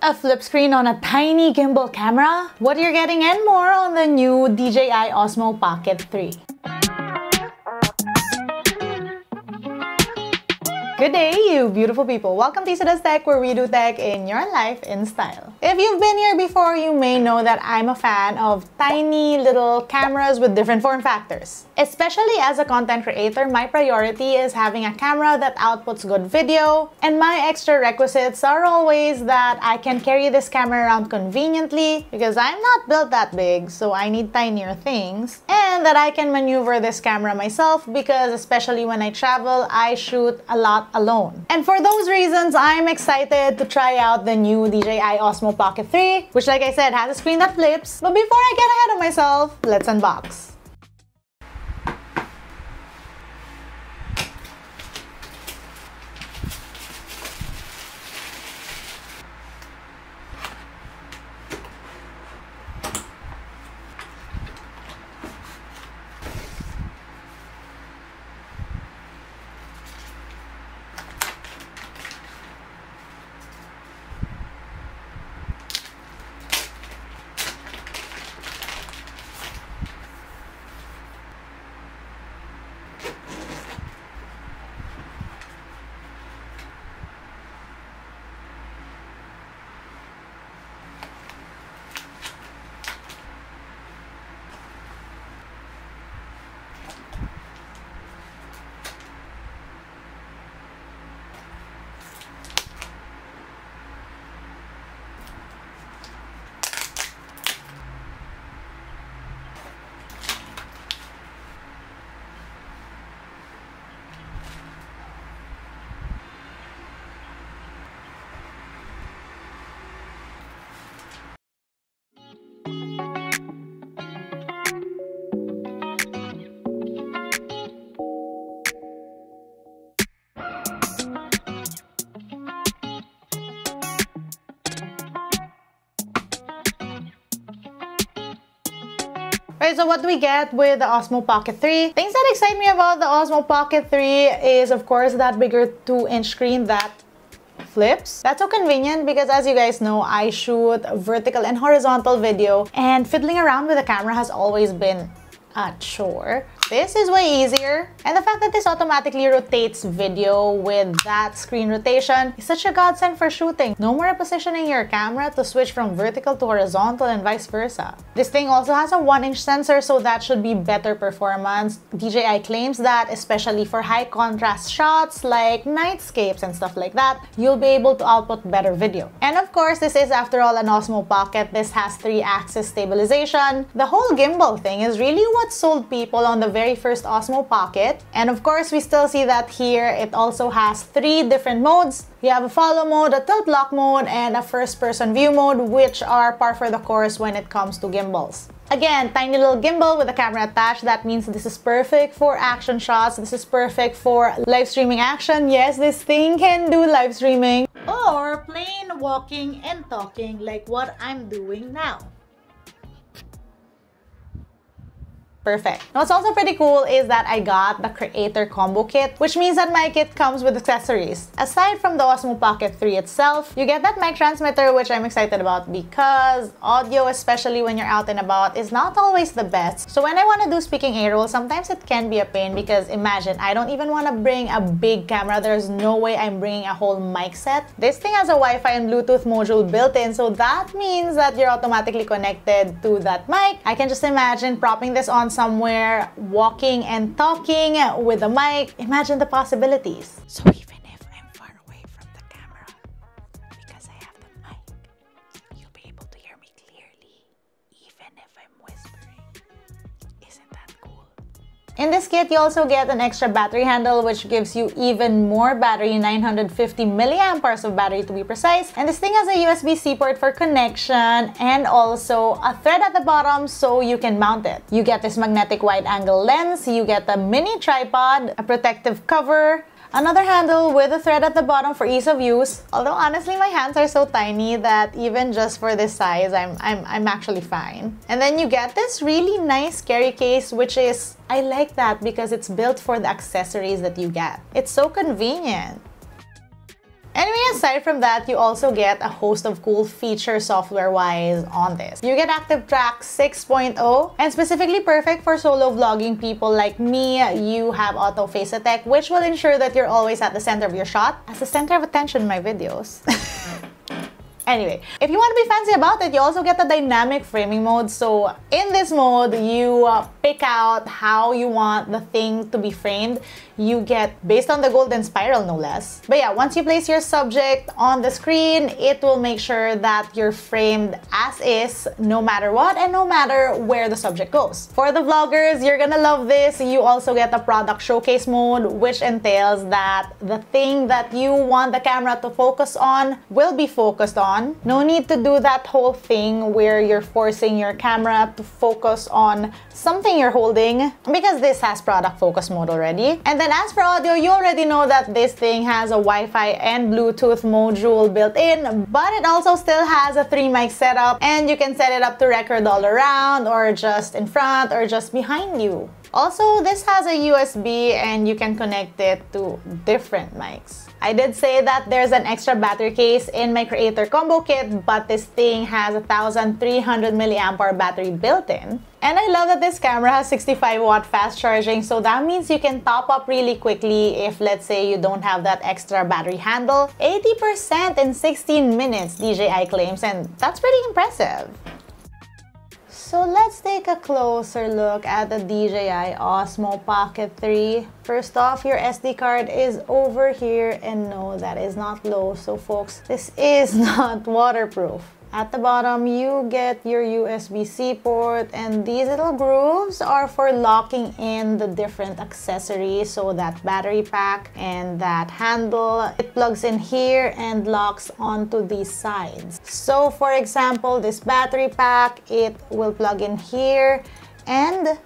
A flip screen on a tiny gimbal camera? What you're getting and more on the new DJI Osmo Pocket 3. Good day, you beautiful people. Welcome to Isa Tech, where we do tech in your life in style. If you've been here before, you may know that I'm a fan of tiny little cameras with different form factors. Especially as a content creator, my priority is having a camera that outputs good video, and my extra requisites are always that I can carry this camera around conveniently because I'm not built that big, so I need tinier things, and that I can maneuver this camera myself because especially when I travel, I shoot a lot alone. And for those reasons, I'm excited to try out the new DJI Osmo Pocket 3, which, like I said, has a screen that flips. But before I get ahead of myself, let's unbox. Alright, so what do we get with the Osmo Pocket 3? Things that excite me about the Osmo Pocket 3 is, of course, that bigger 2-inch screen that flips. That's so convenient because, as you guys know, I shoot vertical and horizontal video, and fiddling around with the camera has always been a chore. This is way easier, and the fact that this automatically rotates video with that screen rotation is such a godsend for shooting. No more positioning your camera to switch from vertical to horizontal and vice versa. This thing also has a 1-inch sensor, so that should be better performance. DJI claims that, especially for high contrast shots like nightscapes and stuff like that, you'll be able to output better video. And of course, this is, after all, an Osmo Pocket. This has 3-axis stabilization. The whole gimbal thing is really what sold people on the very first Osmo Pocket. And of course, we still see that here. It also has 3 different modes. You have a follow mode, a tilt lock mode, and a first-person view mode, which are par for the course when it comes to gimbals. Again, tiny little gimbal with a camera attached. That means this is perfect for action shots. This is perfect for live streaming action. Yes, this thing can do live streaming. Or plain walking and talking like what I'm doing now. Perfect. Now, what's also pretty cool is that I got the Creator Combo Kit, which means that my kit comes with accessories. Aside from the Osmo Pocket 3 itself, you get that mic transmitter, which I'm excited about because audio, especially when you're out and about, is not always the best. So when I want to do speaking A-roll, sometimes it can be a pain because imagine, I don't even want to bring a big camera. There's no way I'm bringing a whole mic set. This thing has a Wi-Fi and Bluetooth module built in, so that means that you're automatically connected to that mic. I can just imagine propping this on somewhere, walking and talking with a mic. Imagine the possibilities. So even if I'm far away from the camera, because I have the mic, you'll be able to hear me clearly, even if I'm whispering. Isn't that cool? In this kit, you also get an extra battery handle, which gives you even more battery, 950 milliamperes of battery to be precise. And this thing has a USB-C port for connection and also a thread at the bottom so you can mount it. You get this magnetic wide-angle lens, you get a mini tripod, a protective cover, Another handle with a thread at the bottom for ease of use. Although honestly, my hands are so tiny that even just for this size, I'm actually fine. And then you get this really nice carry case, which is, I like that because it's built for the accessories that you get. It's so convenient. Anyway, aside from that, you also get a host of cool features software-wise on this. You get ActiveTrack 6.0, and specifically perfect for solo vlogging people like me, you have Auto Face Detect, which will ensure that you're always at the center of your shot, as the center of attention in my videos. Anyway, if you want to be fancy about it, you also get the dynamic framing mode. So in this mode, you pick out how you want the thing to be framed. You get based on the golden spiral, no less. But yeah, once you place your subject on the screen, it will make sure that you're framed as is, no matter what and no matter where the subject goes. For the vloggers, you're gonna love this. You also get the product showcase mode, which entails that the thing that you want the camera to focus on will be focused on. No need to do that whole thing where you're forcing your camera to focus on something you're holding, because this has product focus mode already. And then as for audio, you already know that this thing has a Wi-Fi and Bluetooth module built in, but it also still has a 3-mic setup, and you can set it up to record all around or just in front or just behind you. Also, this has a USB and you can connect it to different mics. I did say that there's an extra battery case in my Creator Combo Kit, but this thing has a 1300 milliamp hour battery built in. And I love that this camera has 65-watt fast charging, so that means you can top up really quickly if, let's say, you don't have that extra battery handle. 80% in 16 minutes, DJI claims, and that's pretty impressive. So let's take a closer look at the DJI Osmo Pocket 3. First off, your SD card is over here, and no, that is not low. So folks, this is not waterproof. At the bottom, you get your USB-C port, and these little grooves are for locking in the different accessories. So that battery pack and that handle, it plugs in here and locks onto these sides. So for example, this battery pack, it will plug in here and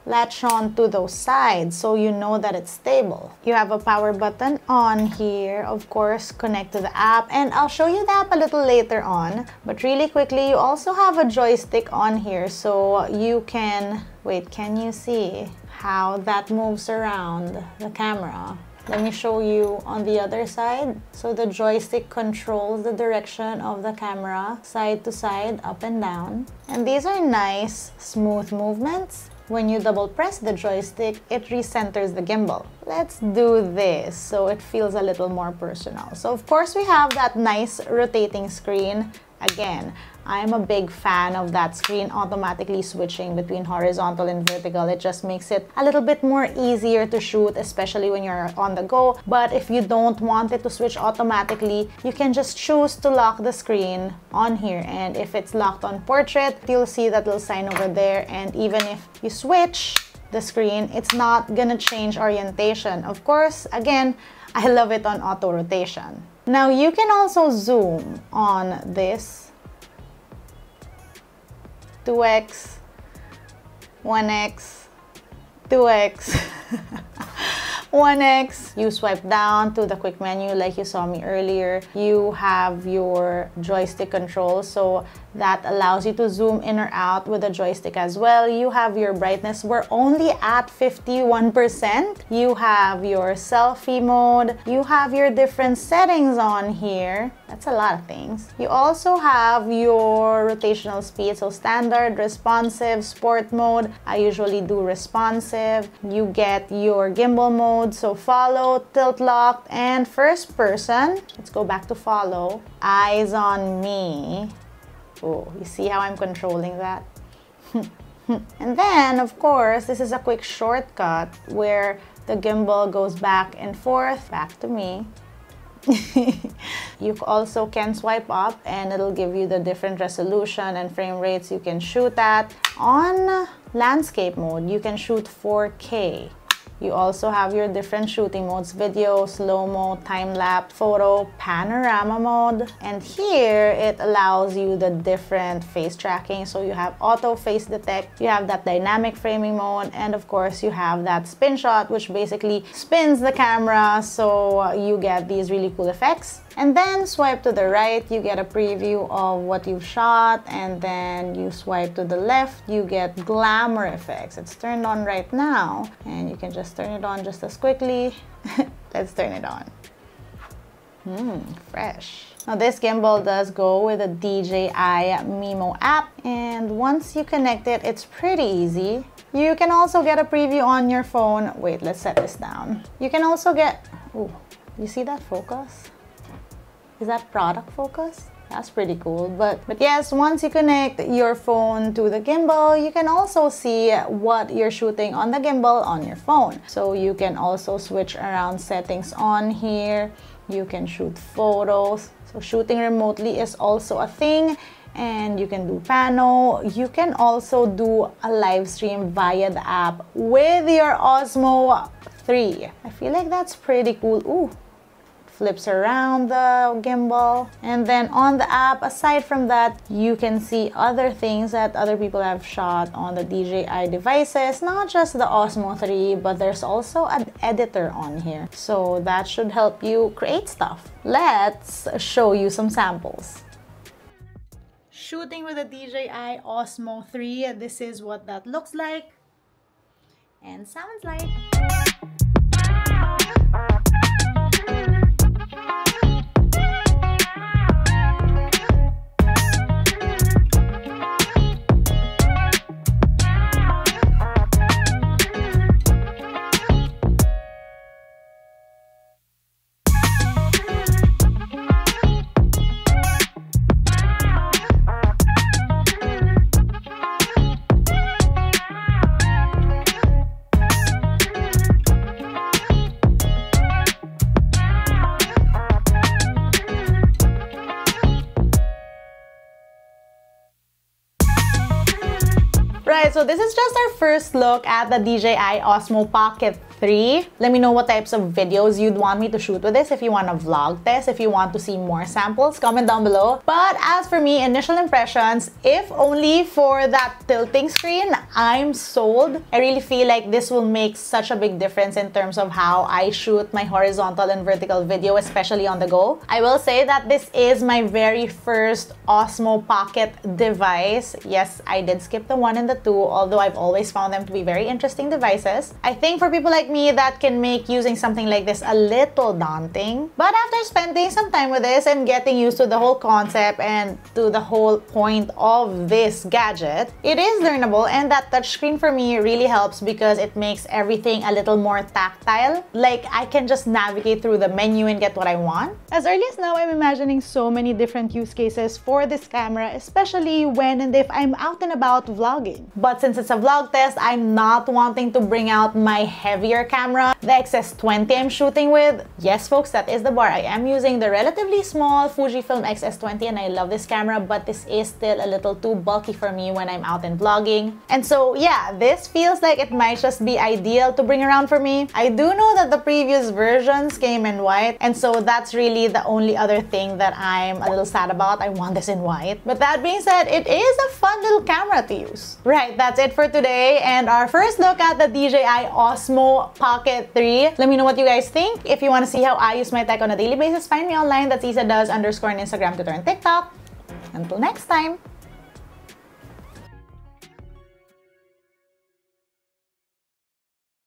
latch on to those sides, so you know that it's stable. You have a power button on here, of course, connect to the app, and I'll show you the app a little later on. But really quickly, you also have a joystick on here, so you can, wait, can you see how that moves around the camera? Let me show you on the other side. So the joystick controls the direction of the camera, side to side, up and down. And these are nice, smooth movements. When you double press the joystick, it recenters the gimbal. Let's do this so it feels a little more personal. So of course we have that nice rotating screen. Again, I'm a big fan of that screen automatically switching between horizontal and vertical. It just makes it a little bit more easier to shoot, especially when you're on the go. But if you don't want it to switch automatically, you can just choose to lock the screen on here. And if it's locked on portrait, you'll see that little sign over there. And even if you switch the screen, it's not gonna change orientation. Of course, again, I love it on auto rotation. Now you can also zoom on this 2x, 1x, 2x, 1x. You swipe down to the quick menu like you saw me earlier. You have your joystick control, so that allows you to zoom in or out with the joystick as well. You have your brightness. We're only at 51%. You have your selfie mode. You have your different settings on here. That's a lot of things. You also have your rotational speed, so standard, responsive, sport mode. I usually do responsive. You get your gimbal mode, so follow, tilt locked, and first person. Let's go back to follow. Eyes on me. Oh, you see how I'm controlling that? And then, of course, this is a quick shortcut where the gimbal goes back and forth, back to me. You also can swipe up and it'll give you the different resolution and frame rates you can shoot at. On landscape mode, you can shoot 4K. You also have your different shooting modes: video, slow-mo, time-lapse, photo, panorama mode. And here, it allows you the different face tracking. So you have auto face detect, you have that dynamic framing mode, and of course, you have that spin shot, which basically spins the camera, so you get these really cool effects. And then swipe to the right, you get a preview of what you've shot, and then you swipe to the left, you get glamour effects. It's turned on right now, and you can just turn it on just as quickly. Let's turn it on. Fresh. Now this gimbal does go with a DJI Mimo app, and once you connect it, it's pretty easy. You can also get a preview on your phone. Wait, let's set this down. You can also get, oh, you see that focus? Is that product focus? That's pretty cool. But yes, once you connect your phone to the gimbal, you can also see what you're shooting on the gimbal on your phone. So you can also switch around settings on here. You can shoot photos. So shooting remotely is also a thing. And you can do pano. You can also do a live stream via the app with your Osmo 3. I feel like that's pretty cool. Ooh. Flips around the gimbal, and then on the app, aside from that, you can see other things that other people have shot on the DJI devices, not just the Osmo 3, but there's also an editor on here, so that should help you create stuff. Let's show you some samples. Shooting with the DJI Osmo 3, this is what that looks like and sounds like. Right, so this is just our first look at the DJI Osmo Pocket 3. Let me know what types of videos you'd want me to shoot with this. If you want a vlog test, if you want to see more samples, comment down below. But as for me, initial impressions, if only for that tilting screen, I'm sold. I really feel like this will make such a big difference in terms of how I shoot my horizontal and vertical video, especially on the go. I will say that this is my very first Osmo Pocket device. Yes, I did skip the 1 and the 2, although I've always found them to be very interesting devices. I think for people like me, that can make using something like this a little daunting. But after spending some time with this and getting used to the whole concept and to the whole point of this gadget, it is learnable, and that touchscreen for me really helps because it makes everything a little more tactile. Like, I can just navigate through the menu and get what I want. As early as now, I'm imagining so many different use cases for this camera, especially when and if I'm out and about vlogging. But since it's a vlog test, I'm not wanting to bring out my heavier camera, the X-S20 I'm shooting with. Yes, folks, that is the bar. I am using the relatively small Fujifilm X-S20, and I love this camera, but this is still a little too bulky for me when I'm out and vlogging. And so, yeah, this feels like it might just be ideal to bring around for me. I do know that the previous versions came in white, and so that's really the only other thing that I'm a little sad about. I want this in white. But that being said, it is a fun little camera to use. Right, that's it for today and our first look at the DJI Osmo Pocket 3. Let me know what you guys think. If you want to see how I use my tech on a daily basis, find me online. That's IsaDoes_ on Instagram, Twitter, and TikTok. Until next time.